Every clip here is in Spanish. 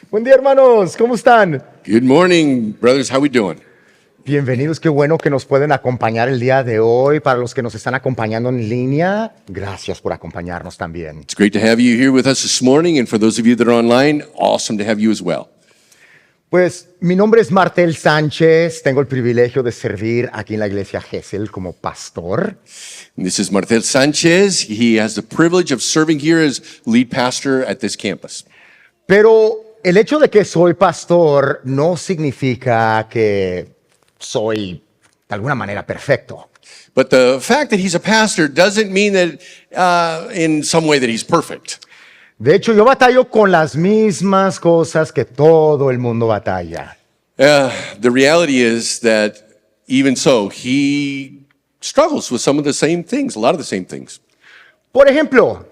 Buen día, hermanos, ¿cómo están? Good morning, brothers. How we doing? Bienvenidos, qué bueno que nos pueden acompañar el día de hoy. Para los que nos están acompañando en línea, gracias por acompañarnos también. It's great to have you here with us this morning, and for those of you that are online, awesome to have you as well. Pues mi nombre es Martel Sánchez, tengo el privilegio de servir aquí en la iglesia Gesell como pastor. And this is Martel Sanchez. He has the privilege of serving here as lead pastor at this campus. Pero el hecho de que soy pastor no significa que soy de alguna manera perfecto. But the fact that he's a pastor doesn't mean that in some way that he's perfect. De hecho, yo batallo con las mismas cosas que todo el mundo batalla. The reality is that even so, he struggles with some of the same things, a lot of the same things. Por ejemplo,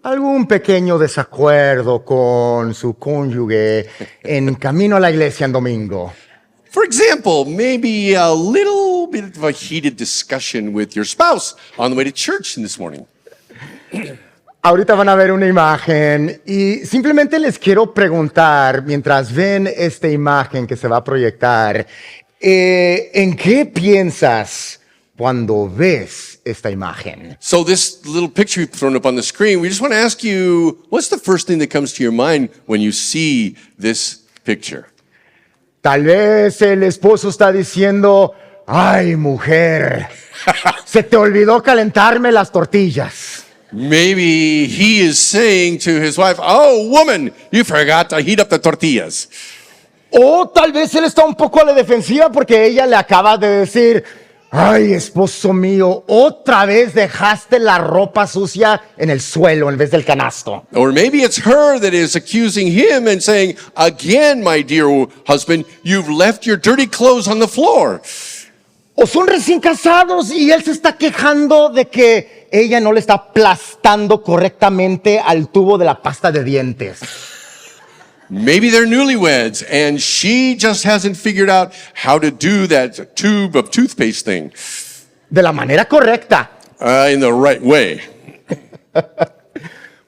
algún pequeño desacuerdo con su cónyuge en camino a la iglesia en domingo. For example, maybe a little bit of a heated discussion with your spouse on the way to church this morning. Ahorita van a ver una imagen y simplemente les quiero preguntar, mientras ven esta imagen que se va a proyectar, ¿en qué piensas cuando ves esta imagen? So this little picture you've thrown up on the screen, we just want to ask you, what's the first thing that comes to your mind when you see this picture? Tal vez el esposo está diciendo, ay mujer, se te olvidó calentarme las tortillas. Maybe he is saying to his wife, oh, woman, you forgot to heat up the tortillas. O tal vez él está un poco a la defensiva porque ella le acaba de decir, ay, esposo mío, otra vez dejaste la ropa sucia en el suelo en vez del canasto. Or maybe it's her that is accusing him and saying, again, my dear husband, you've left your dirty clothes on the floor. O son recién casados y él se está quejando de que ella no le está aplastando correctamente al tubo de la pasta de dientes. Maybe they're newlyweds and she just hasn't figured out how to do that tube of toothpaste thing De la manera correcta. in the right way.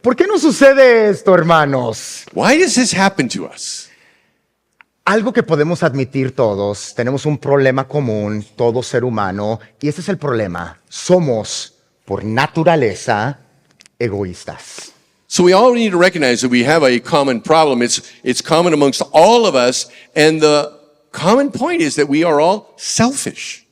¿Por qué no sucede esto, hermanos? Why does this happen to us? Algo que podemos admitir todos, tenemos un problema común, todo ser humano, y ese es el problema. Somos, por naturaleza, egoístas. So we all need to recognize that we have a common problem. It's common amongst all of us, and the common point is that we are all selfish.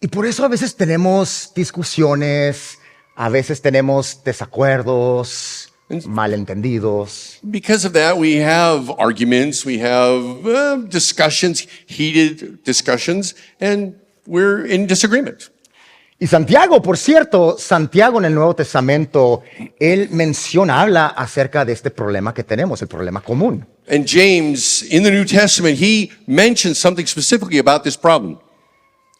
Y por eso a veces tenemos discusiones, a veces tenemos desacuerdos, malentendidos. Because of that, we have arguments, we have discussions, heated discussions, and we're in disagreement. Y Santiago, por cierto, Santiago en el Nuevo Testamento, él habla acerca de este problema que tenemos, el problema común. And James, in the New Testament, he mentions something specifically about this problem.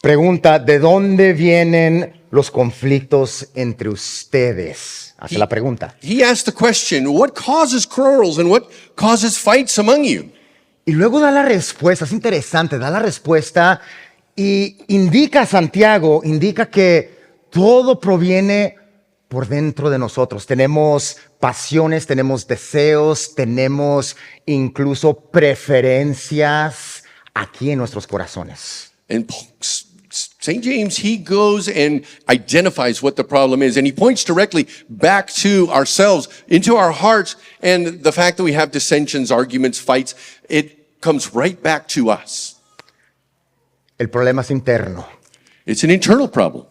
Pregunta, ¿de dónde vienen los conflictos entre ustedes? Hace la pregunta. He asked the question, what causes quarrels and what causes fights among you? Y luego da la respuesta, es interesante, da la respuesta y indica Santiago, indica que todo proviene por dentro de nosotros. Tenemos pasiones, tenemos deseos, tenemos incluso preferencias aquí en nuestros corazones. And St. James, he goes and identifies what the problem is, and he points directly back to ourselves, into our hearts, and the fact that we have dissensions, arguments, fights, it comes right back to us. El problema es interno. It's an internal problem.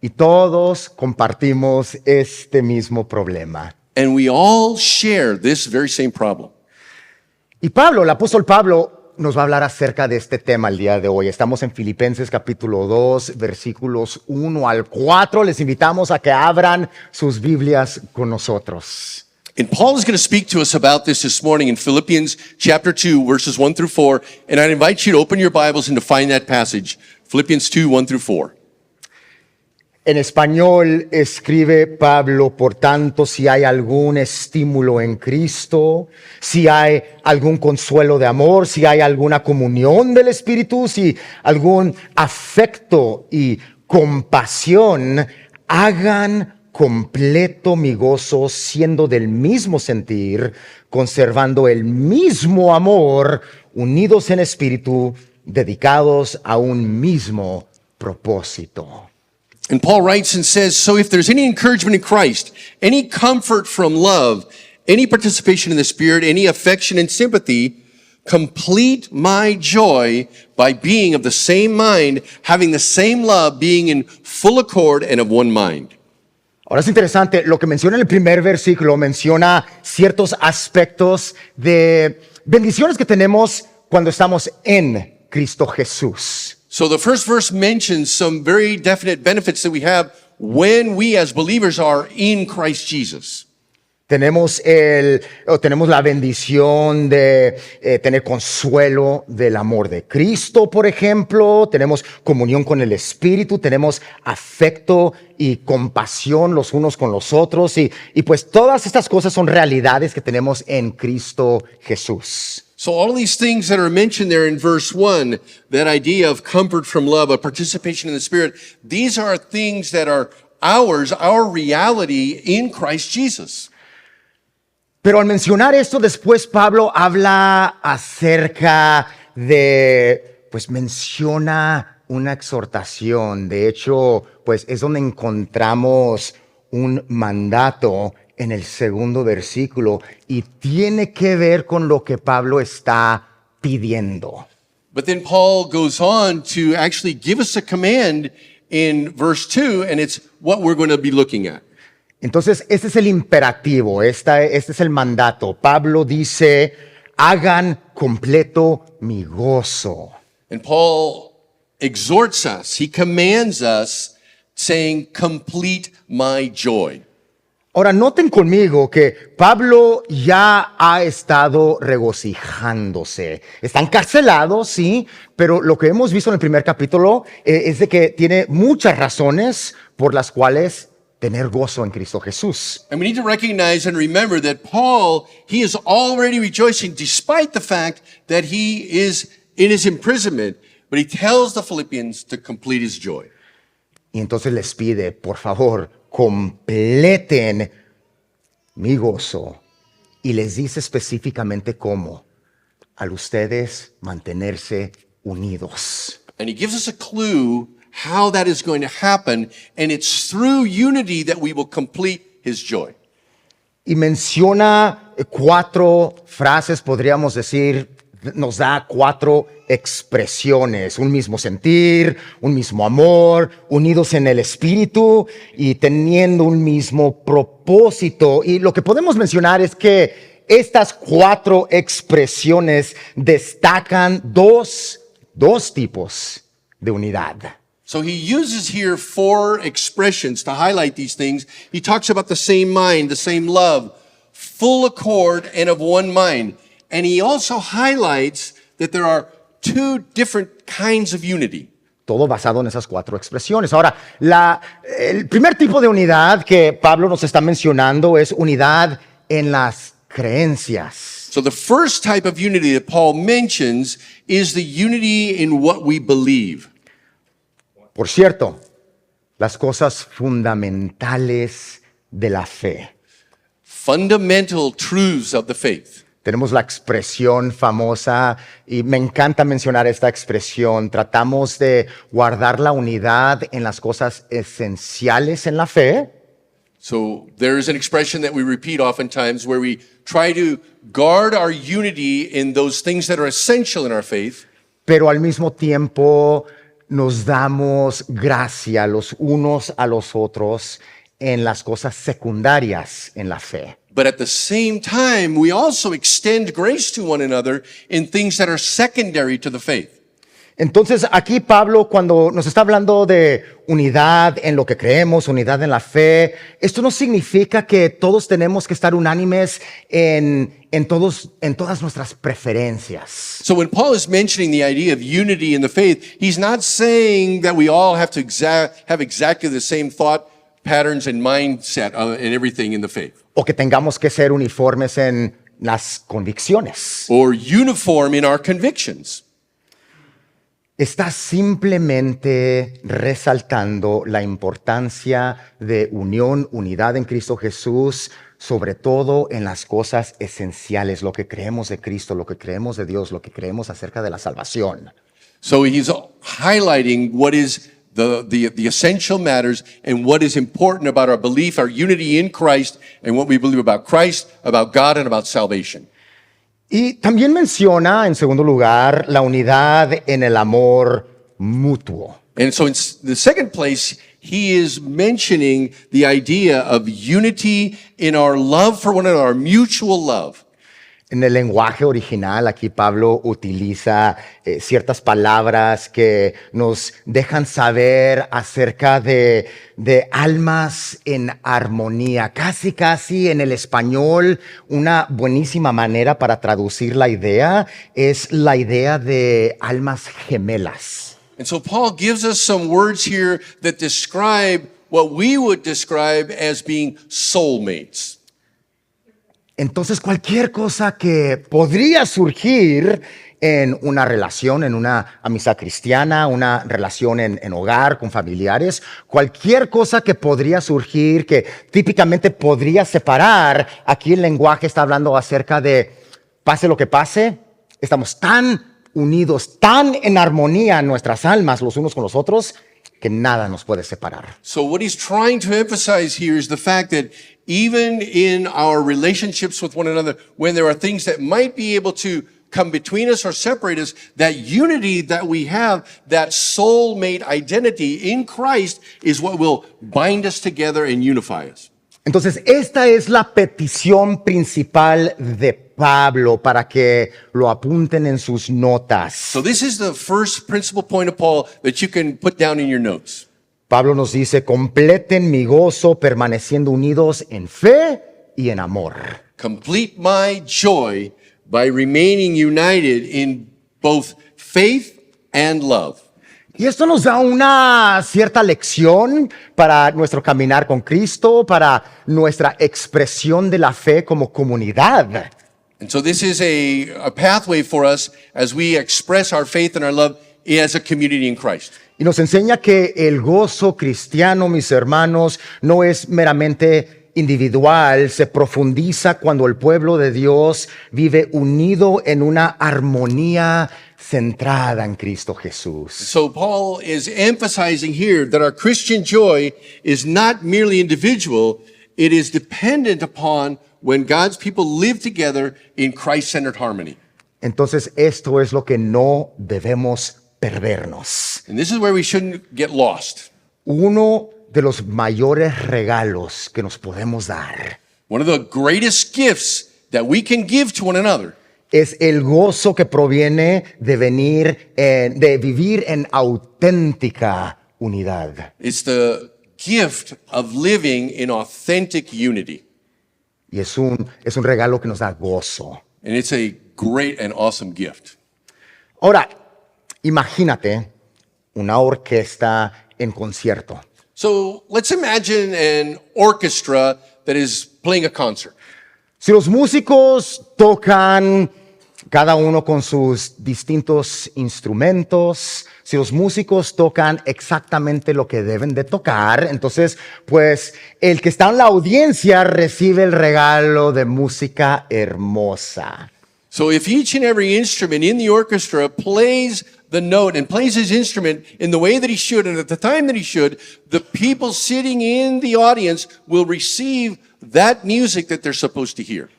Y todos compartimos este mismo problema. And we all share this very same problem. Y Pablo, el apóstol Pablo, nos va a hablar acerca de este tema el día de hoy. Estamos en Filipenses capítulo 2, versículos 1 al 4. Les invitamos a que abran sus Biblias con nosotros. And Paul is going to speak to us about this morning in Philippians chapter 2, verses 1 through 4. And I invite you to open your Bibles and to find that passage, Philippians 2, 1 through 4. En español escribe Pablo, por tanto, si hay algún estímulo en Cristo, si hay algún consuelo de amor, si hay alguna comunión del Espíritu, si algún afecto y compasión, hagan completo mi gozo, siendo del mismo sentir, conservando el mismo amor, unidos en espíritu, dedicados a un mismo propósito. And Paul writes and says, so if there's any encouragement in Christ, any comfort from love, any participation in the Spirit, any affection and sympathy, complete my joy by being of the same mind, having the same love, being in full accord and of one mind. Ahora es interesante, lo que menciona en el primer versículo menciona ciertos aspectos de bendiciones que tenemos cuando estamos en Cristo Jesús. So the first verse mentions some very definite benefits that we have when we as believers are in Christ Jesus. Tenemos la bendición de tener consuelo del amor de Cristo, por ejemplo. Tenemos comunión con el Espíritu, tenemos afecto y compasión los unos con los otros. Y pues todas estas cosas son realidades que tenemos en Cristo Jesús. So all of these things that are mentioned there in verse 1, that idea of comfort from love, a participation in the Spirit, these are things that are ours, our reality in Christ Jesus. Pero al mencionar esto, después Pablo habla acerca de, pues menciona una exhortación. De hecho, pues es donde encontramos un mandato en el segundo versículo y tiene que ver con lo que Pablo está pidiendo. But then Paul goes on to actually give us a command in verse 2, and it's what we're going to be looking at. Entonces, este es el imperativo, este es el mandato. Pablo dice, hagan completo mi gozo. And Paul exhorts us, he commands us, saying, complete my joy. Ahora, noten conmigo que Pablo ya ha estado regocijándose. Está encarcelado, sí, pero lo que hemos visto en el primer capítulo es de que tiene muchas razones por las cuales tener gozo en Cristo Jesús. And we need to recognize and remember that Paul, he is already rejoicing despite the fact that he is in his imprisonment, but he tells the Philippians to complete his joy. Y entonces les pide, por favor, completen mi gozo. Y les dice específicamente cómo. Al ustedes mantenerse unidos. And he gives us a clue how that is going to happen, and it's through unity that we will complete his joy. Y menciona 4 frases, podríamos decir, nos da 4 expresiones, un mismo sentir, un mismo amor, unidos en el espíritu y teniendo un mismo propósito. Y lo que podemos mencionar es que estas 4 expresiones destacan dos tipos de unidad. So he uses here 4 expressions to highlight these things. He talks about the same mind, the same love, full accord, and of one mind. And he also highlights that there are 2 different kinds of unity. Todo basado en esas 4 expresiones. Ahora, el primer tipo de unidad que Pablo nos está mencionando es unidad en las creencias. So the first type of unity that Paul mentions is the unity in what we believe. Por cierto, las cosas fundamentales de la fe. Fundamental truths of the faith. Tenemos la expresión famosa y me encanta mencionar esta expresión. Tratamos de guardar la unidad en las cosas esenciales en la fe. So there is an expression that we repeat oftentimes where we try to guard our unity in those things that are essential in our faith. Pero al mismo tiempo nos damos gracia los unos a los otros en las cosas secundarias en la fe. But at the same time, we also extend grace to one another in things that are secondary to the faith. Entonces aquí Pablo, cuando nos está hablando de unidad en lo que creemos, unidad en la fe, esto no significa que todos tenemos que estar unánimes en todas nuestras preferencias. So when Paul is mentioning the idea of unity in the faith, he's not saying that we all have to have exactly the same thought patterns and mindset and everything in the faith. O que tengamos que ser uniformes en las convicciones. Or uniform in our convictions. está simplemente resaltando la importancia de unión, unidad en Cristo Jesús, sobre todo en las cosas esenciales, lo que creemos de Cristo, lo que creemos de Dios, lo que creemos acerca de la salvación. So he's highlighting what is the essential matters and what is important about our belief, our unity in Christ, and what we believe about Christ, about God, and about salvation. Y también menciona, en segundo lugar, la unidad en el amor mutuo. And so in the second place, he is mentioning the idea of unity in our love for one another, our mutual love. En el lenguaje original, aquí Pablo utiliza ciertas palabras que nos dejan saber acerca de almas en armonía. Casi en el español, una buenísima manera para traducir la idea es la idea de almas gemelas. And so Paul gives us some words here that describe what we would describe as being soulmates. Entonces, cualquier cosa que podría surgir en una relación, en una amistad cristiana, una relación en hogar, con familiares, cualquier cosa que podría surgir, que típicamente podría separar, aquí el lenguaje está hablando acerca de, pase lo que pase, estamos tan unidos, tan en armonía nuestras almas los unos con los otros, que nada nos puede separar. So what he's trying to emphasize here is the fact that even in our relationships with one another, when there are things that might be able to come between us or separate us, that unity that we have, that soulmate identity in Christ is what will bind us together and unify us. Entonces, esta es la petición principal de Pablo para que lo apunten en sus notas. So this is the first principal point of Paul that you can put down in your notes. Pablo nos dice, completen mi gozo permaneciendo unidos en fe y en amor. Complete my joy by remaining united in both faith and love. Y esto nos da una cierta lección para nuestro caminar con Cristo, para nuestra expresión de la fe como comunidad. And so this is a pathway for us as we express our faith and our love as a community in Christ. Y nos enseña que el gozo cristiano, mis hermanos, no es meramente individual, se profundiza cuando el pueblo de Dios vive unido en una armonía centrada en Cristo Jesús. So Paul is emphasizing here that our Christian joy is not merely individual, it is dependent upon when God's people live together in Christ-centered harmony. Entonces, esto es lo que no debemos perdernos. And this is where we shouldn't get lost. Uno de los mayores regalos que nos podemos dar One of the greatest gifts that we can give to one another es el gozo que proviene de vivir en auténtica unidad. is the gift of living in authentic unity. Y es un regalo que nos da gozo. And it's a great and awesome gift. Ahora, imagínate una orquesta en concierto. So let's imagine an orchestra that is playing a concert. Si los músicos tocan cada uno con sus distintos instrumentos, si los músicos tocan exactamente lo que deben de tocar, entonces, pues, el que está en la audiencia recibe el regalo de música hermosa. So if each and every instrument in the orchestra plays the note and plays his instrument in the way that he should and at the time that he should, the people sitting in the audience will receive that music that they're supposed to hear.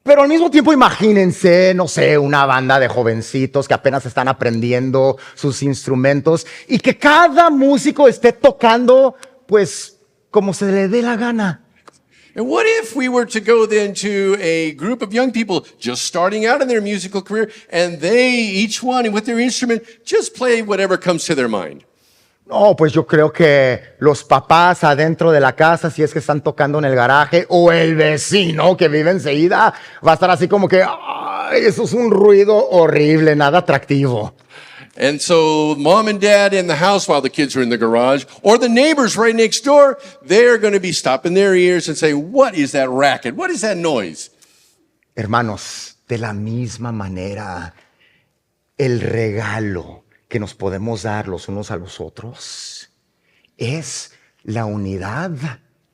Pero al mismo tiempo imagínense, no sé, una banda de jovencitos que apenas están aprendiendo sus instrumentos y que cada músico esté tocando, pues, como se le dé la gana. And what if we were to go then to a group of young people just starting out in their musical career and they, each one with their instrument, just play whatever comes to their mind? No, pues yo creo que los papás adentro de la casa, si es que están tocando en el garaje, o el vecino que vive enseguida, va a estar así como que, ay, eso es un ruido horrible, nada atractivo. And so mom and dad in the house while the kids are in the garage, or the neighbors right next door, they're going to be stopping their ears and say, what is that racket? What is that noise? Hermanos, de la misma manera, el regalo que nos podemos dar los unos a los otros es la unidad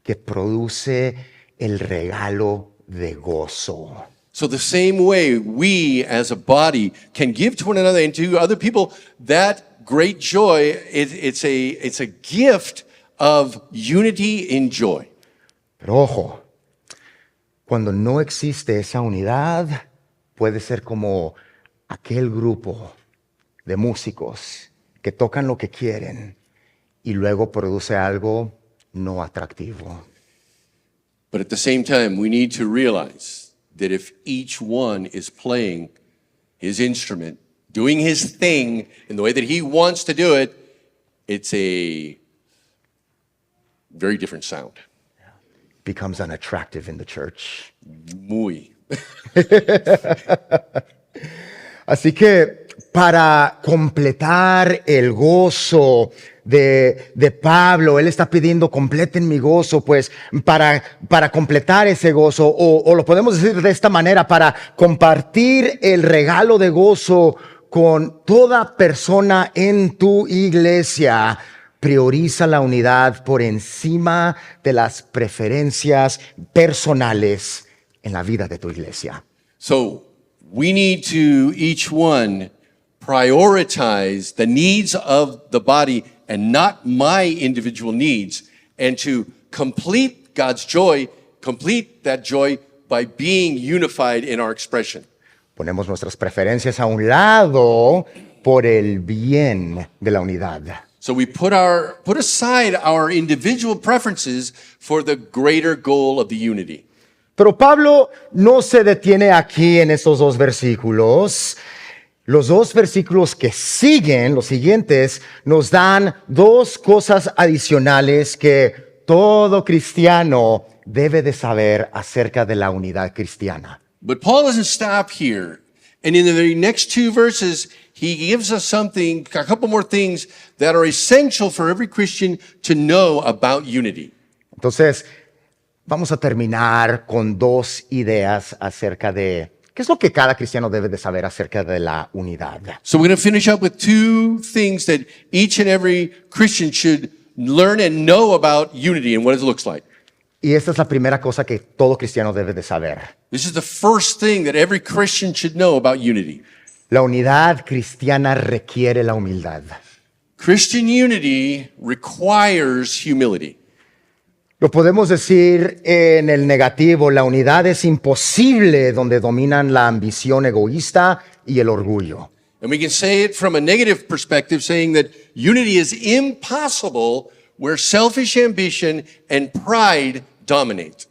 que produce el regalo de gozo. So the same way we as a body can give to one another and to other people that great joy, it's a gift of unity in joy. Pero ojo, cuando no existe esa unidad, puede ser como aquel grupo de músicos que tocan lo que quieren y luego produce algo no atractivo. But at the same time, we need to realize that if each one is playing his instrument, doing his thing in the way that he wants to do it, it's a very different sound. Becomes unattractive in the church. Muy. Así que para completar el gozo de Pablo, él está pidiendo completen mi gozo, pues para completar ese gozo, o lo podemos decir de esta manera, para compartir el regalo de gozo con toda persona en tu iglesia. Prioriza la unidad por encima de las preferencias personales en la vida de tu iglesia. So we need to each one prioritize the needs of the body and not my individual needs, and to complete God's joy, complete that joy by being unified in our expression. Ponemos nuestras preferencias a un lado por el bien de la unidad. So we put aside our individual preferences for the greater goal of the unity. Pero Pablo no se detiene aquí en estos dos versículos. Los dos versículos que siguen, los siguientes, nos dan dos cosas adicionales que todo cristiano debe de saber acerca de la unidad cristiana. But Paul doesn't stop here. And in the very next two verses, he gives us a couple more things that are essential for every Christian to know about unity. Entonces, vamos a terminar con dos ideas acerca de qué es lo que cada cristiano debe de saber acerca de la unidad. So we're going to finish up with two things that each and every Christian should learn and know about unity and what it looks like. Y esta es la primera cosa que todo cristiano debe de saber. This is the first thing that every Christian should know about unity. La unidad cristiana requiere la humildad. Christian unity requires humility. Lo podemos decir en el negativo, la unidad es imposible donde dominan la ambición egoísta y el orgullo. And we can say it from a negative perspective, saying that unity is impossible where selfish ambition and pride dominate.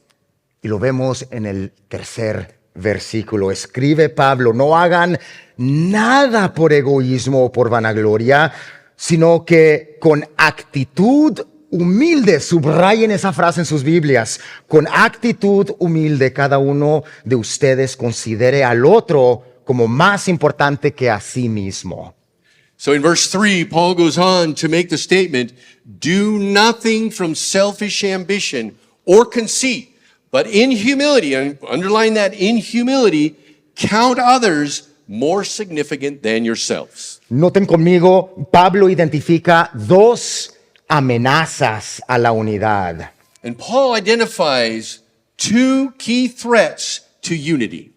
Y lo vemos en el tercer versículo. Escribe Pablo, no hagan nada por egoísmo o por vanagloria, sino que con actitud humilde, subrayen esa frase en sus Biblias, con actitud humilde cada uno de ustedes considere al otro como más importante que a sí mismo. So in verse 3, Paul goes on to make the statement, do nothing from selfish ambition or conceit, but in humility, and underline that, in humility, count others more significant than yourselves. Noten conmigo, Pablo identifica dos amenazas a la unidad. And Paul identifies two key threats to unity.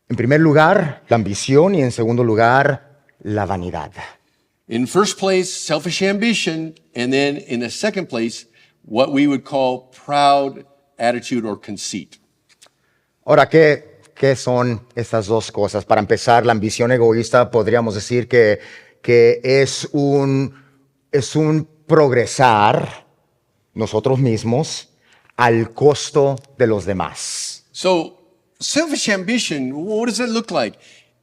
En primer lugar, la ambición y en segundo lugar, la vanidad. In first place, selfish ambition, and then in the second place, what we would call proud attitude or conceit. Ahora, ¿qué son estas dos cosas? Para empezar, la ambición egoísta podríamos decir que es un progresar nosotros mismos al costo de los demás. So, selfish ambition, what does that look like?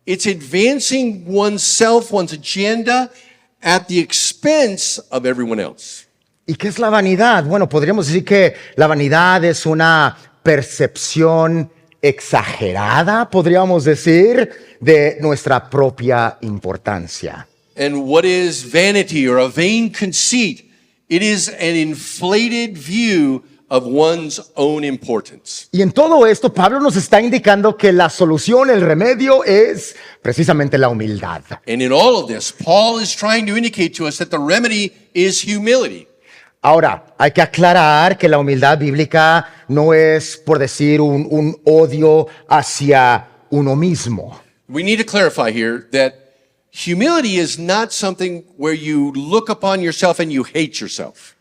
It's advancing oneself, one's agenda, at the expense of everyone else. ¿Y qué es la vanidad? Bueno, podríamos decir que la vanidad es una percepción exagerada, podríamos decir, de nuestra propia importancia. And what is vanity or a vain conceit? It is an inflated view of one's own importance. Y en todo esto, Pablo nos está indicando que la solución, el remedio, es precisamente la humildad. And in all of this, Paul is trying to indicate to us that the remedy is humility. Ahora, hay que aclarar que la humildad bíblica no es, por decir, un odio hacia uno mismo. We need to clarify here that humility is not something where you look upon yourself and you hate yourself.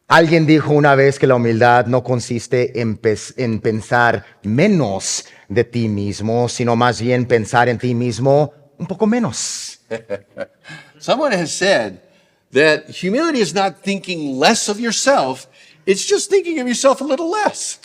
Alguien dijo una vez que la humildad no consiste en pensar menos de ti mismo, sino más bien pensar en ti mismo un poco menos. Someone has said that humility is not thinking less of yourself, it's just thinking of yourself a little less.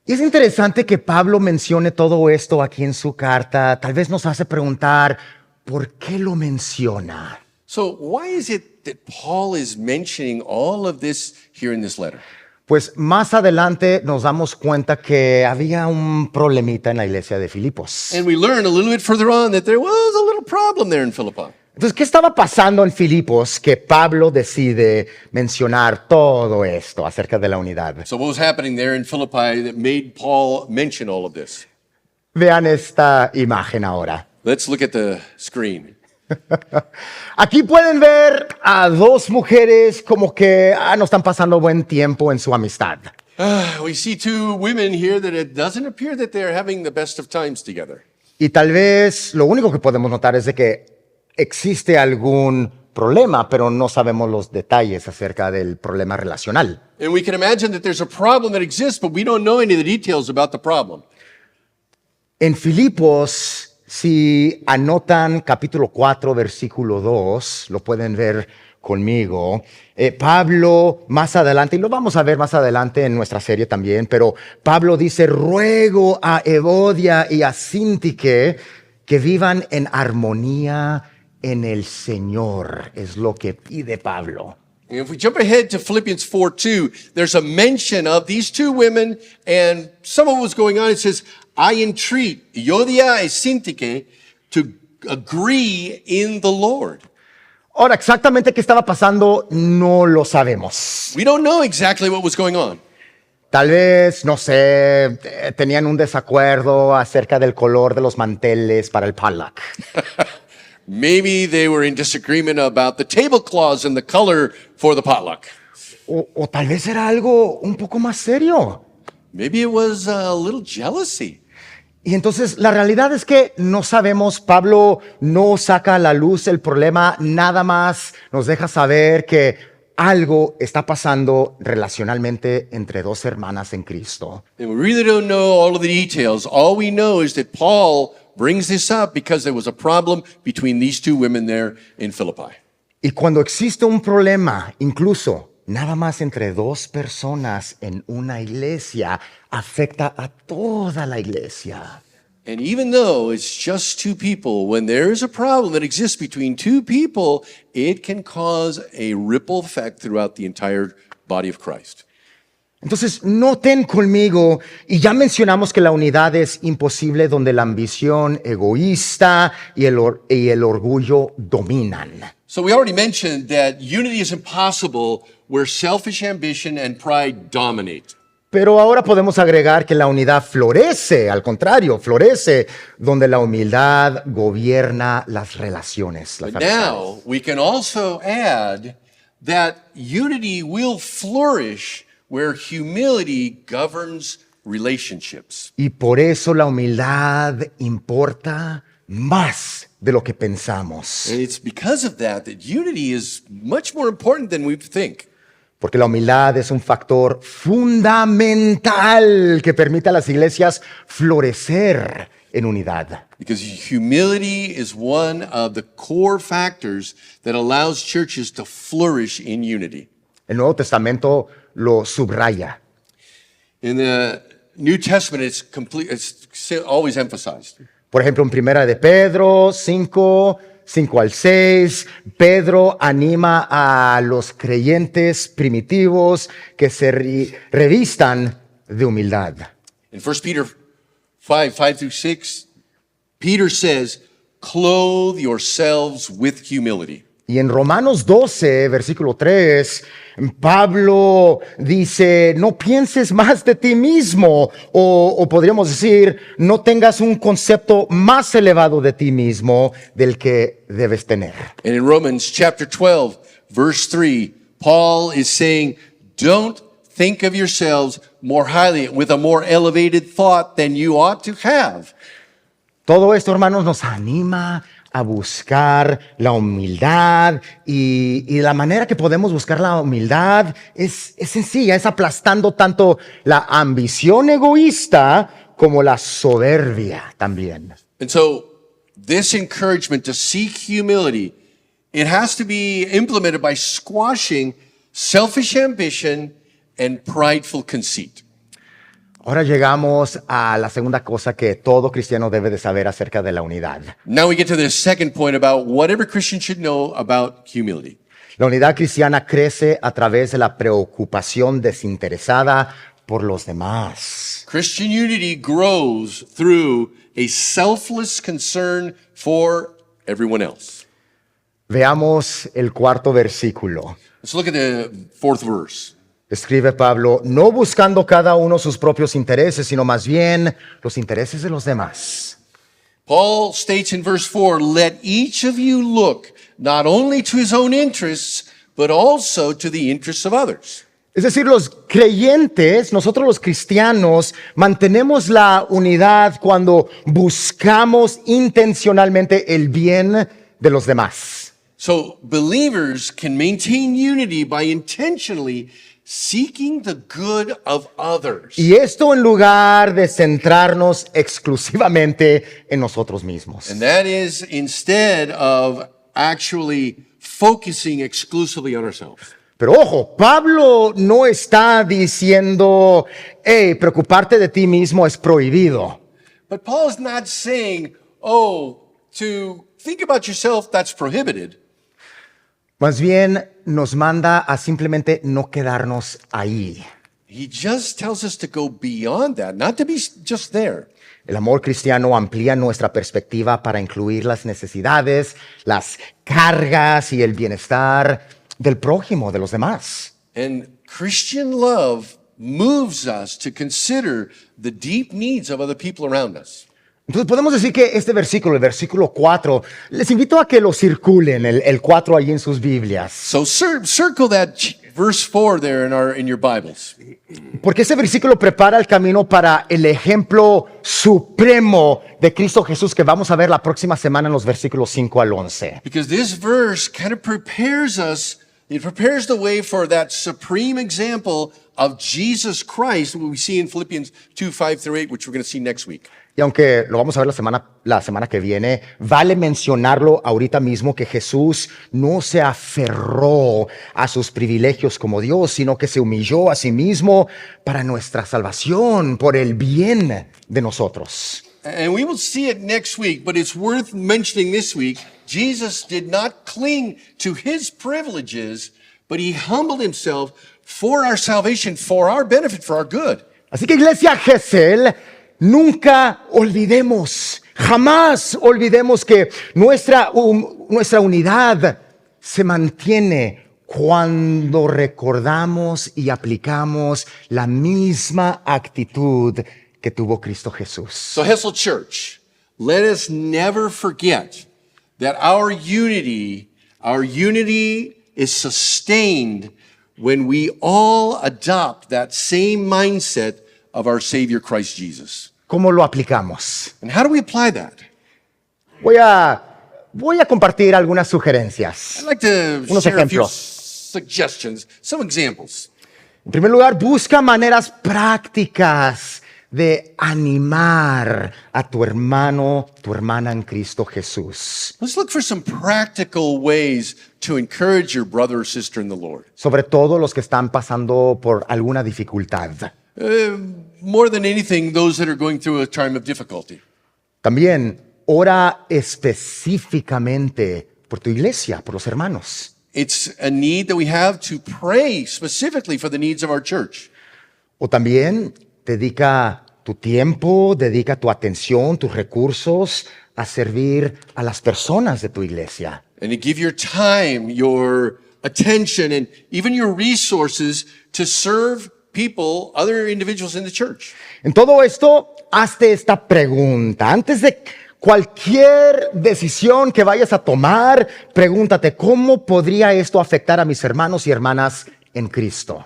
Y es interesante que Pablo mencione todo esto aquí en su carta. Tal vez nos hace preguntar, ¿por qué lo menciona? So, why is it that Paul is mentioning all of this here in this letter? Pues más adelante nos damos cuenta que había un problemita en la iglesia de Filipos. And we learn a little bit further on that there was a little problem there in Philippi. Entonces, ¿qué estaba pasando en Filipos que Pablo decide mencionar todo esto acerca de la unidad? So, what was happening there in Philippi that made Paul mention all of this? Vean esta imagen ahora. Let's look at the screen. Aquí pueden ver a dos mujeres como que no están pasando buen tiempo en su amistad. We see two women here that it doesn't appear that they're having the best of times together. Y tal vez lo único que podemos notar es de que existe algún problema, pero no sabemos los detalles acerca del problema relacional. And we can imagine that there's a problem that exists, but we don't know any of the details about the problem. En Filipos, si anotan capítulo 4, versículo 2, lo pueden ver conmigo. Pablo, más adelante, y lo vamos a ver más adelante en nuestra serie también, pero Pablo dice, ruego a Evodia y a Síntique que vivan en armonía en el Señor, es lo que pide Pablo. And if we jump ahead to Philippians 4:2, there's a mention of these two women and some of what's going on. It says, I entreat Euodia and Syntyche to agree in the Lord. Ahora, exactamente qué estaba pasando no lo sabemos. We don't know exactly what was going on. Tal vez, no sé, tenían un desacuerdo acerca del color de los manteles para el potluck. Maybe they were in disagreement about the tablecloths and the color for the potluck. O tal vez era algo un poco más serio. Maybe it was a little jealousy. Y entonces la realidad es que no sabemos, Pablo no saca a la luz el problema, nada más nos deja saber que algo está pasando relacionalmente entre dos hermanas en Cristo. And we really don't know all of the details. All we know is that Paul brings this up because there was a problem between these two women there in Philippi. Y cuando existe un problema, incluso nada más entre dos personas en una iglesia, afecta a toda la iglesia. And even though it's just two people, when there is a problem that exists between two people, it can cause a ripple effect throughout the entire body of Christ. Entonces, noten conmigo, y ya mencionamos que la unidad es imposible donde la ambición egoísta y el orgullo dominan. So we already mentioned that unity is impossible where selfish ambition and pride dominate. Pero ahora podemos agregar que la unidad florece, al contrario, florece donde la humildad gobierna las relaciones. Las But now we can also add that unity will flourish where humility governs relationships. Y por eso la humildad importa más de lo que pensamos. And it's because of that that unity is much more important than we think. Porque la humildad es un factor fundamental que permite a las iglesias florecer en unidad. Because humility is one of the core factors that allows churches to flourish in unity. El Nuevo Testamento lo subraya. In the New Testament, it's always emphasized. Por ejemplo, en Primera de Pedro 5 al 6, Pedro anima a los creyentes primitivos que se revistan de humildad. In 1 Peter 5:5-6, Peter says, clothe yourselves with humility. Y en Romanos 12, versículo 3, Pablo dice, no pienses más de ti mismo, o podríamos decir, no tengas un concepto más elevado de ti mismo del que debes tener. And in Romans chapter 12, verse 3, Paul is saying, don't think of yourselves more highly, with a more elevated thought than you ought to have. Todo esto, hermanos, nos anima a buscar la humildad y la manera que podemos buscar la humildad es sencilla, es aplastando tanto la ambición egoísta como la soberbia también. And so this encouragement to seek humility, it has to be implemented by squashing selfish ambition and prideful conceit. Ahora llegamos a la segunda cosa que todo cristiano debe de saber acerca de la unidad. Now we get to the second point about what every Christian should know about humility. La unidad cristiana crece a través de la preocupación desinteresada por los demás. Christian unity grows through a selfless concern for everyone else. Veamos el cuarto versículo. Let's look at the fourth verse. Escribe Pablo, no buscando cada uno sus propios intereses, sino más bien los intereses de los demás. Paul states in verse 4, let each of you look not only to his own interests, but also to the interests of others. Es decir, los creyentes, nosotros los cristianos, mantenemos la unidad cuando buscamos intencionalmente el bien de los demás. So believers can maintain unity by intentionally seeking the good of others. Y esto en lugar de centrarnos exclusivamente en nosotros mismos. And that is instead of actually focusing exclusively on ourselves. Pero ojo, Pablo no está diciendo, hey, preocuparte de ti mismo es prohibido. But Paul is not saying, oh, to think about yourself, that's prohibited. Más bien nos manda a simplemente no quedarnos ahí. He just tells us to go beyond that, not to be just there. El amor cristiano amplía nuestra perspectiva para incluir las necesidades, las cargas y el bienestar del prójimo, de los demás. And Christian love moves us to consider the deep needs of other people around us. Entonces podemos decir que este versículo, el versículo 4, les invito a que lo circulen, el 4 allí en sus Biblias. So circle that verse 4 there in your Bibles. Porque ese versículo prepara el camino para el ejemplo supremo de Cristo Jesús que vamos a ver la próxima semana en los versículos 5 al 11. Because this verse kind of prepares us, it prepares the way for that supreme example of Jesus Christ, what we see in Philippians 2, 5 through 8, which we're going to see next week. Y aunque lo vamos a ver la semana que viene, vale mencionarlo ahorita mismo que Jesús no se aferró a sus privilegios como Dios, sino que se humilló a sí mismo para nuestra salvación, por el bien de nosotros. And we will see it next week, but it's worth mentioning this week. Jesus did not cling to his privileges, but he humbled himself for our salvation, for our benefit, for our good. Así que Iglesia Gesell, nunca olvidemos, jamás olvidemos que nuestra unidad se mantiene cuando recordamos y aplicamos la misma actitud que tuvo Cristo Jesús. So Hessel Church, let us never forget that our unity is sustained when we all adopt that same mindset of our Savior Christ Jesus. ¿Cómo lo aplicamos? And how do we apply that? Voy a compartir algunas sugerencias. I'd like to Unos share a few ejemplos. suggestions, some examples. En primer lugar, busca maneras prácticas de animar a tu hermano, tu hermana en Cristo Jesús. Let's look for some practical ways to encourage your brother or sister in the Lord. Sobre todo los que están pasando por alguna dificultad. More than anything, those that are going through a time of difficulty. También ora específicamente por tu iglesia, por los hermanos. It's a need that we have to pray specifically for the needs of our church. O también dedica tu tiempo, dedica tu atención, tus recursos a servir a las personas de tu iglesia. and to give your time, your attention, and even your resources to serve people, other individuals in the church. En todo esto, hazte esta pregunta. Antes de cualquier decisión que vayas a tomar, pregúntate, ¿cómo podría esto afectar a mis hermanos y hermanas en Cristo?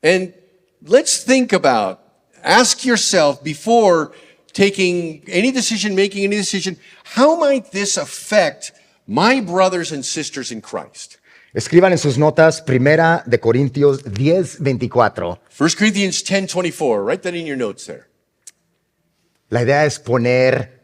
And let's think about, ask yourself before making any decision, how might this affect my brothers and sisters in Christ? Escriban en sus notas 1 de Corintios 10:24. 1 Corinthians 10:24, write that in your notes there. La idea es poner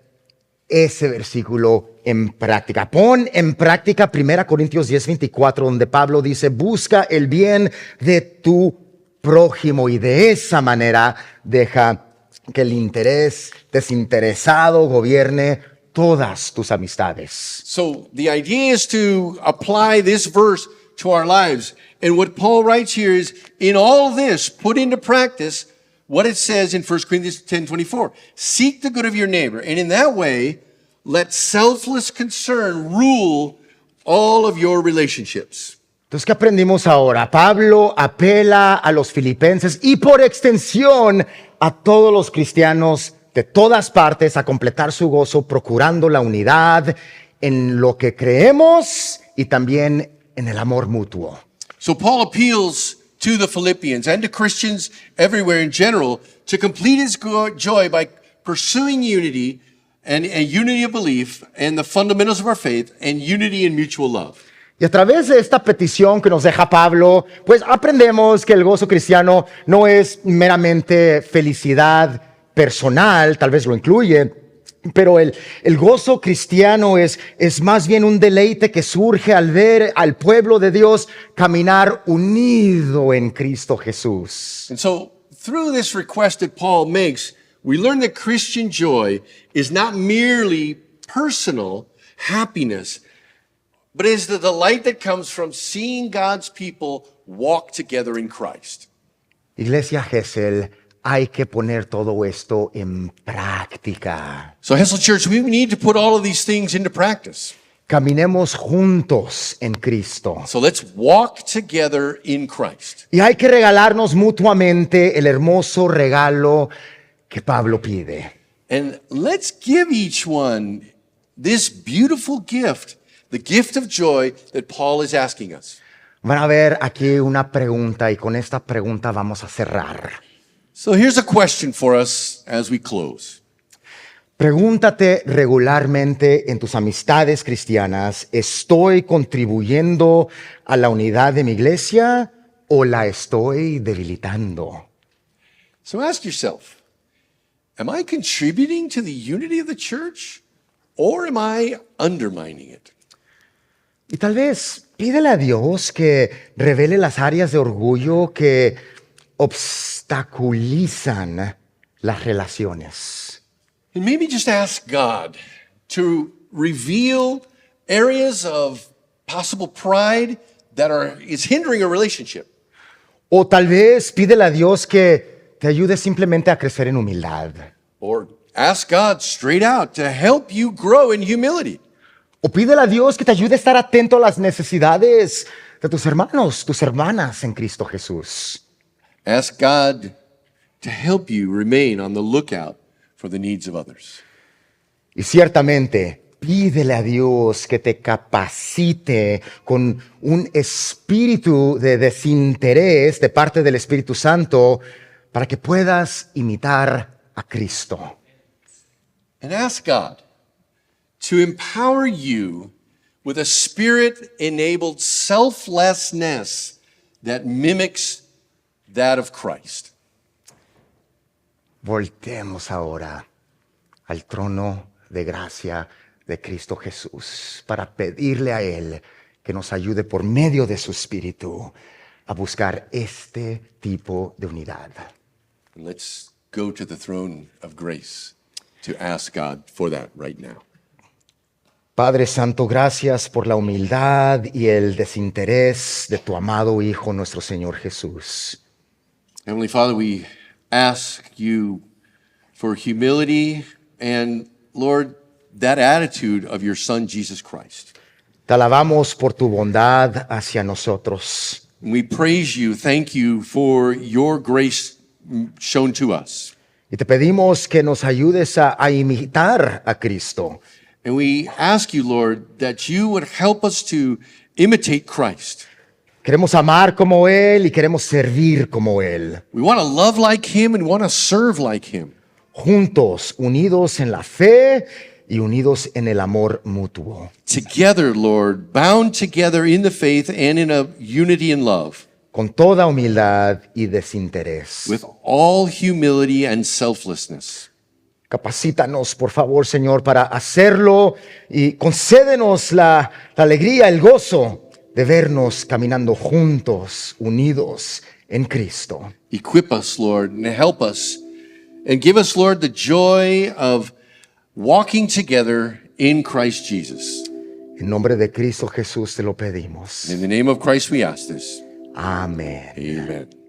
ese versículo en práctica. Pon en práctica 1 Corintios 10:24, donde Pablo dice, busca el bien de tu prójimo y de esa manera deja que el interés desinteresado gobierne todas tus amistades. So the idea is to apply this verse to our lives. And what Paul writes here is, in all this, put into practice what it says in 1 Corinthians 10:24. Seek the good of your neighbor. And in that way, let selfless concern rule all of your relationships. Entonces, ¿qué aprendimos ahora? Pablo apela a los filipenses y por extensión a todos los cristianos de todas partes a completar su gozo, procurando la unidad en lo que creemos y también en el amor mutuo. So Paul appeals to the Philippians and to Christians everywhere in general to complete his joy by pursuing unity and unity of belief and the fundamentals of our faith and unity in mutual love. Y a través de esta petición que nos deja Pablo, pues aprendemos que el gozo cristiano no es meramente felicidad personal, tal vez lo incluye, pero el gozo cristiano es más bien un deleite que surge al ver al pueblo de Dios caminar unido en Cristo Jesús. And so through this request that Paul makes, we learn that Christian joy is not merely personal happiness, but is the delight that comes from seeing God's people walk together in Christ. Iglesia Gesell, hay que poner todo esto en práctica. So Hessel Church, we need to put all of these things into practice. Caminemos juntos en Cristo. So let's walk together in Christ. Y hay que regalarnos mutuamente el hermoso regalo que Pablo pide. And let's give each one this beautiful gift, the gift of joy that Paul is asking us. Van a ver aquí una pregunta y con esta pregunta vamos a cerrar. So here's a question for us as we close. Pregúntate regularmente en tus amistades cristianas, ¿estoy contribuyendo a la unidad de mi iglesia o la estoy debilitando? So ask yourself, am I contributing to the unity of the church or am I undermining it? Y tal vez pídele a Dios que revele las áreas de orgullo que obstaculizan las relaciones. And maybe just ask God to reveal areas of possible pride that is hindering a relationship. O tal vez pídele a Dios que te ayude simplemente a crecer en humildad. Or ask God straight out to help you grow in humility. O pídele a Dios que te ayude a estar atento a las necesidades de tus hermanos, tus hermanas en Cristo Jesús. Ask God to help you remain on the lookout for the needs of others. Y ciertamente, pídele a Dios que te capacite con un espíritu de desinterés de parte del Espíritu Santo para que puedas imitar a Cristo. And ask God to empower you with a spirit-enabled selflessness that mimics that of Christ. Voltemos ahora al trono de gracia de Cristo Jesús para pedirle a Él que nos ayude por medio de su Espíritu a buscar este tipo de unidad. And let's go to the throne of grace to ask God for that right now. Padre Santo, gracias por la humildad y el desinterés de tu amado Hijo, nuestro Señor Jesús. Heavenly Father, we ask you for humility and, Lord, that attitude of your Son, Jesus Christ. Te alabamos por tu bondad hacia nosotros. We praise you. Thank you for your grace shown to us. Y te pedimos que nos ayudes a imitar a Cristo. And we ask you, Lord, that you would help us to imitate Christ. Queremos amar como Él y queremos servir como Él. We want to love like him and want to serve like him. Juntos, unidos en la fe y unidos en el amor mutuo. Together, Lord, bound together in the faith and in a unity and love, Con toda humildad y desinterés. with all humility and selflessness. Capacítanos, por favor, Señor, para hacerlo y concédenos la alegría, el gozo de vernos caminando juntos, unidos en Cristo. Equip us, Lord, and help us. And give us, Lord, the joy of walking together in Christ Jesus. En nombre de Cristo Jesús te lo pedimos. In the name of Christ we ask this. Amén. Amen.